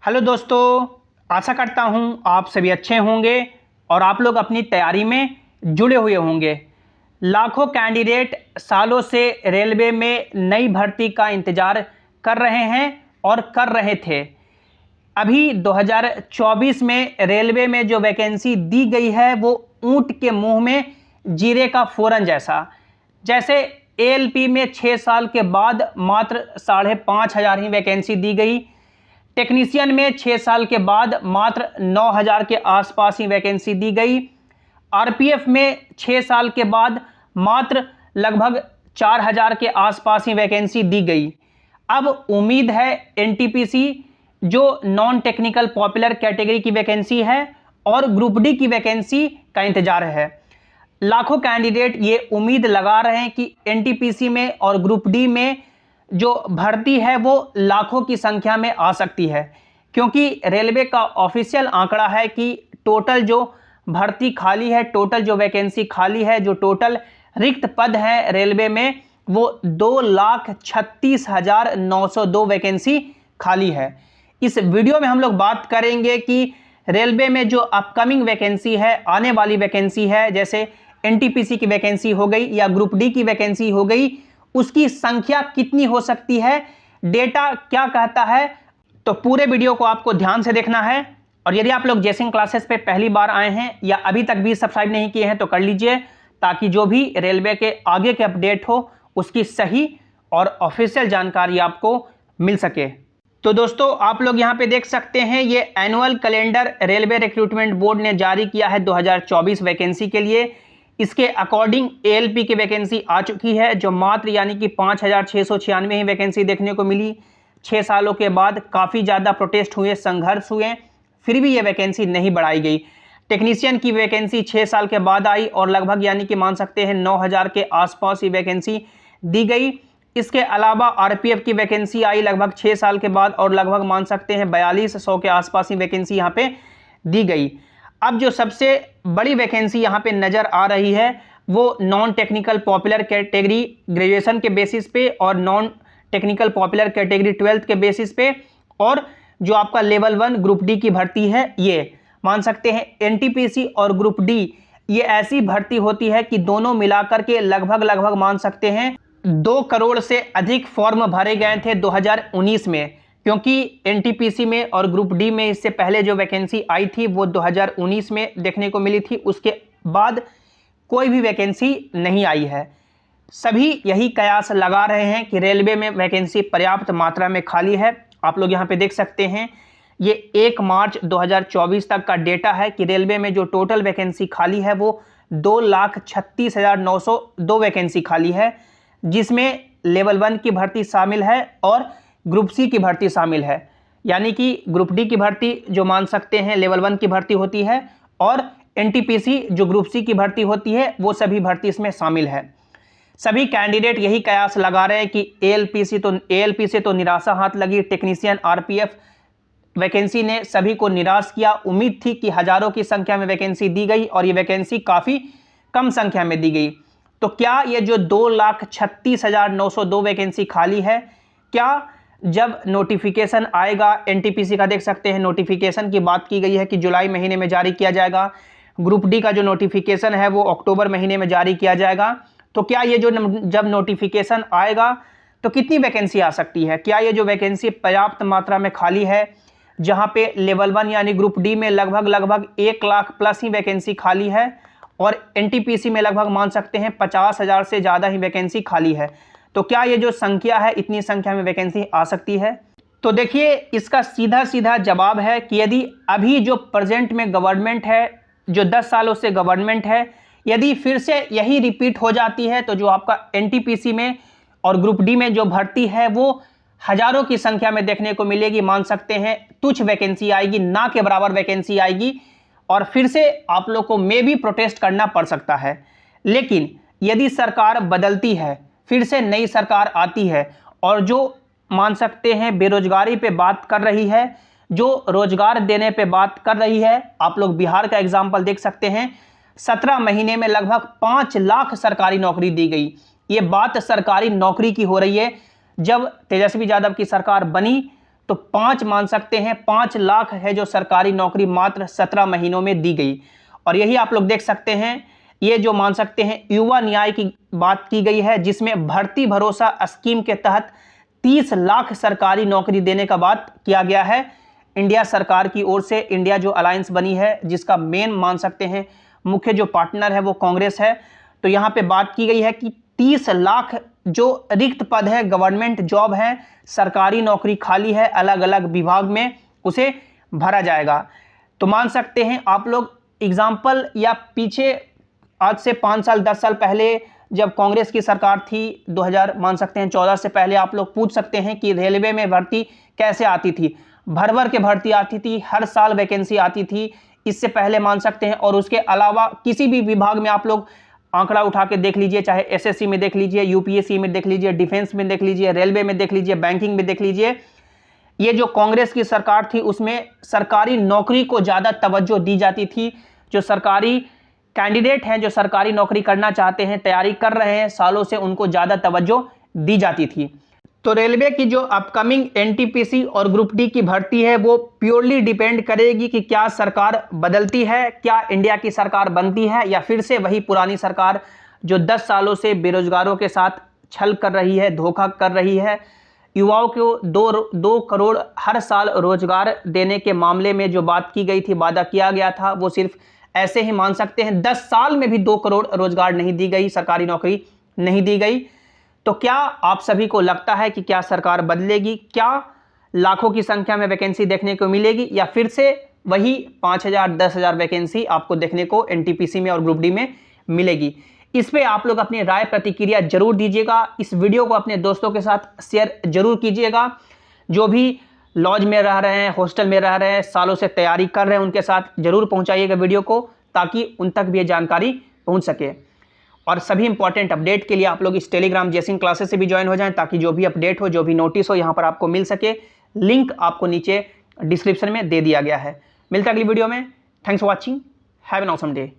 Hello दोस्तों, आशा करता हूं आप सभी अच्छे होंगे और आप लोग अपनी तैयारी में जुड़े हुए होंगे। लाखों कैंडिडेट सालों से रेलवे में नई भर्ती का इंतज़ार कर रहे हैं और कर रहे थे। अभी 2024 में रेलवे में जो वैकेंसी दी गई है वो ऊंट के मुंह में जीरे का फोरन जैसा। जैसे एएलपी में 6 साल के बाद मात्र 5,500 ही वैकेंसी दी गई। टेक्नीशियन में 6 साल के बाद मात्र 9,000 के आसपास ही वैकेंसी दी गई। आरपीएफ में 6 साल के बाद मात्र लगभग 4,000 के आसपास ही वैकेंसी दी गई। अब उम्मीद है एनटीपीसी जो नॉन टेक्निकल पॉपुलर कैटेगरी की वैकेंसी है और ग्रुप डी की वैकेंसी का इंतजार है। लाखों कैंडिडेट ये उम्मीद लगा रहे हैं कि एनटीपीसी में और ग्रुप डी में जो भर्ती है वो लाखों की संख्या में आ सकती है, क्योंकि रेलवे का ऑफिशियल आंकड़ा है कि टोटल जो भर्ती खाली है, टोटल जो वैकेंसी खाली है, जो टोटल रिक्त पद है रेलवे में वो 2,36,902 वैकेंसी खाली है। इस वीडियो में हम लोग बात करेंगे कि रेलवे में जो अपकमिंग वैकेंसी है, आने वाली वैकेंसी है, जैसे एनटीपीसी की वैकेंसी हो गई या ग्रुप डी की वैकेंसी हो गई, उसकी संख्या कितनी हो सकती है, डेटा क्या कहता है। तो पूरे वीडियो को आपको ध्यान से देखना है। और यदि आप लोग जेसिंग क्लासेस पे पहली बार आए हैं या अभी तक भी सब्सक्राइब नहीं किए हैं तो कर लीजिए, ताकि जो भी रेलवे के आगे के अपडेट हो उसकी सही और ऑफिशियल जानकारी आपको मिल सके। तो दोस्तों, आप लोग यहाँ पे देख सकते हैं, ये annual calendar railway recruitment board ने जारी किया है 2024 वैकेंसी के लिए। इसके अकॉर्डिंग एएलपी की वैकेंसी आ चुकी है, जो मात्र यानी कि 5,696 ही वैकेंसी देखने को मिली। 6 सालों के बाद काफ़ी ज़्यादा प्रोटेस्ट हुए, संघर्ष हुए, फिर भी ये वैकेंसी नहीं बढ़ाई गई। टेक्नीशियन की वैकेंसी 6 साल के बाद आई और लगभग यानी कि मान सकते हैं 9,000 के आसपास ही वैकेंसी दी गई। इसके अलावा आरपीएफ की वैकेंसी आई लगभग 6 साल के बाद और लगभग मान सकते हैं 4,200 के आसपास ही वैकेंसी यहाँ पे दी गई। अब जो सबसे बड़ी वैकेंसी यहाँ पे नज़र आ रही है वो non technical popular category graduation के बेसिस पे और non technical popular category 12th के बेसिस पे, और जो आपका लेवल 1 ग्रुप डी की भर्ती है, ये मान सकते हैं एनटीपीसी और ग्रुप डी ये ऐसी भर्ती होती है कि दोनों मिलाकर के लगभग मान सकते हैं 2 करोड़ से अधिक फॉर्म भरे गए थे 2019 में, क्योंकि एनटीपीसी में और ग्रुप डी में इससे पहले जो वैकेंसी आई थी वो 2019 में देखने को मिली थी। उसके बाद कोई भी वैकेंसी नहीं आई है। सभी यही कयास लगा रहे हैं कि रेलवे में वैकेंसी पर्याप्त मात्रा में खाली है। आप लोग यहाँ पे देख सकते हैं, ये 1 मार्च 2024 तक का डेटा है कि रेलवे में जो टोटल वैकेंसी खाली है वो 2,36,902 वैकेंसी खाली है, जिसमें लेवल 1 की भर्ती शामिल है और ग्रुप सी की भर्ती शामिल है। यानी कि ग्रुप डी की भर्ती जो मान सकते हैं लेवल 1 की भर्ती होती है और एनटीपीसी जो ग्रुप सी की भर्ती होती है, वो सभी भर्ती इसमें शामिल है। सभी कैंडिडेट यही कयास लगा रहे हैं कि एएलपी से तो निराशा हाथ लगी। टेक्नीशियन आरपीएफ वैकेंसी ने सभी को निराश किया। उम्मीद थी कि हजारों की संख्या में वैकेंसी दी गई और ये वैकेंसी काफ़ी कम संख्या में दी गई। तो क्या ये जो 2,36,902 वैकेंसी खाली है, क्या जब नोटिफिकेशन आएगा एनटीपीसी का, देख सकते हैं नोटिफिकेशन की बात की गई है कि जुलाई महीने में जारी किया जाएगा। ग्रुप डी का जो नोटिफिकेशन है वो अक्टूबर महीने में जारी किया जाएगा। तो क्या ये जो जब नोटिफिकेशन आएगा तो कितनी वैकेंसी आ सकती है? क्या ये जो वैकेंसी पर्याप्त मात्रा में खाली है, जहाँ पे लेवल 1 यानी ग्रुप डी में लगभग 1 लाख प्लस ही वैकेंसी खाली है और एनटीपीसी में लगभग मान सकते हैं 50,000 से ज़्यादा ही वैकेंसी खाली है, तो क्या ये जो संख्या है इतनी संख्या में वैकेंसी आ सकती है? तो देखिए, इसका सीधा जवाब है कि यदि अभी जो प्रेजेंट में गवर्नमेंट है, जो 10 सालों से गवर्नमेंट है, यदि फिर से यही रिपीट हो जाती है तो जो आपका एनटीपीसी में और ग्रुप डी में जो भर्ती है वो हजारों की संख्या में देखने को मिलेगी। मान सकते हैं तुच्छ वैकेंसी आएगी, ना के बराबर वैकेंसी आएगी और फिर से आप लोग को मे भी प्रोटेस्ट करना पड़ सकता है। लेकिन यदि सरकार बदलती है, फिर से नई सरकार आती है और जो मान सकते हैं बेरोजगारी पे बात कर रही है, जो रोजगार देने पे बात कर रही है, आप लोग बिहार का एग्जाम्पल देख सकते हैं, 17 महीने में लगभग 5 लाख सरकारी नौकरी दी गई। ये बात सरकारी नौकरी की हो रही है। जब तेजस्वी यादव की सरकार बनी तो 5 मान सकते हैं, 5 लाख है जो सरकारी नौकरी मात्र 17 महीनों में दी गई। और यही आप लोग देख सकते हैं, ये जो मान सकते हैं युवा न्याय की बात की गई है, जिसमें भर्ती भरोसा स्कीम के तहत 30 लाख सरकारी नौकरी देने का बात किया गया है इंडिया सरकार की ओर से। इंडिया जो अलायंस बनी है, जिसका मेन मान सकते हैं मुख्य जो पार्टनर है वो कांग्रेस है। तो यहाँ पे बात की गई है कि 30 लाख जो रिक्त पद है, गवर्नमेंट जॉब है, सरकारी नौकरी खाली है अलग अलग विभाग में, उसे भरा जाएगा। तो मान सकते हैं आप लोग एग्जाम्पल, या पीछे आज से 5 साल 10 साल पहले जब कांग्रेस की सरकार थी, 2000 मान सकते हैं 14 से पहले, आप लोग पूछ सकते हैं कि रेलवे में भर्ती कैसे आती थी। भर भर के भर्ती आती थी, हर साल वैकेंसी आती थी, इससे पहले मान सकते हैं। और उसके अलावा किसी भी विभाग में आप लोग आंकड़ा उठा के देख लीजिए, चाहे एसएससी में देख लीजिए, यूपीएससी में देख लीजिए, डिफेंस में देख लीजिए, रेलवे में देख लीजिए, बैंकिंग में देख लीजिए, ये जो कांग्रेस की सरकार थी उसमें सरकारी नौकरी को ज़्यादा तवज्जो दी जाती थी। जो सरकारी कैंडिडेट हैं, जो सरकारी नौकरी करना चाहते हैं, तैयारी कर रहे हैं सालों से, उनको ज़्यादा तवज्जो दी जाती थी। तो रेलवे की जो अपकमिंग एनटीपीसी और ग्रुप डी की भर्ती है वो प्योरली डिपेंड करेगी कि क्या सरकार बदलती है, क्या इंडिया की सरकार बनती है, या फिर से वही पुरानी सरकार जो 10 सालों से बेरोजगारों के साथ छल कर रही है, धोखा कर रही है। युवाओं को 2 करोड़ हर साल रोजगार देने के मामले में जो बात की गई थी, वादा किया गया था, वो सिर्फ ऐसे ही मान सकते हैं। 10 साल में भी 2 करोड़ रोजगार नहीं दी गई, सरकारी नौकरी नहीं दी गई। तो क्या आप सभी को लगता है कि क्या सरकार बदलेगी? क्या लाखों की संख्या में वैकेंसी देखने को मिलेगी, या फिर से वही 5000 10,000 वैकेंसी आपको देखने को एनटीपीसी में और ग्रुप डी में मिलेगी? इस पे आप लोग अपनी राय प्रतिक्रिया जरूर दीजिएगा। इस वीडियो को अपने दोस्तों के साथ शेयर जरूर कीजिएगा। जो भी लॉज में रह रहे हैं, हॉस्टल में रह रहे हैं, सालों से तैयारी कर रहे हैं, उनके साथ जरूर पहुंचाइएगा वीडियो को, ताकि उन तक भी ये जानकारी पहुंच सके। और सभी इंपॉर्टेंट अपडेट के लिए आप लोग इस टेलीग्राम जेसिंग क्लासेस से भी ज्वाइन हो जाएं, ताकि जो भी अपडेट हो, जो भी नोटिस हो, यहाँ पर आपको मिल सके। लिंक आपको नीचे डिस्क्रिप्शन में दे दिया गया है। मिलता है अगली वीडियो में। Thanks for watching. Have an awesome day.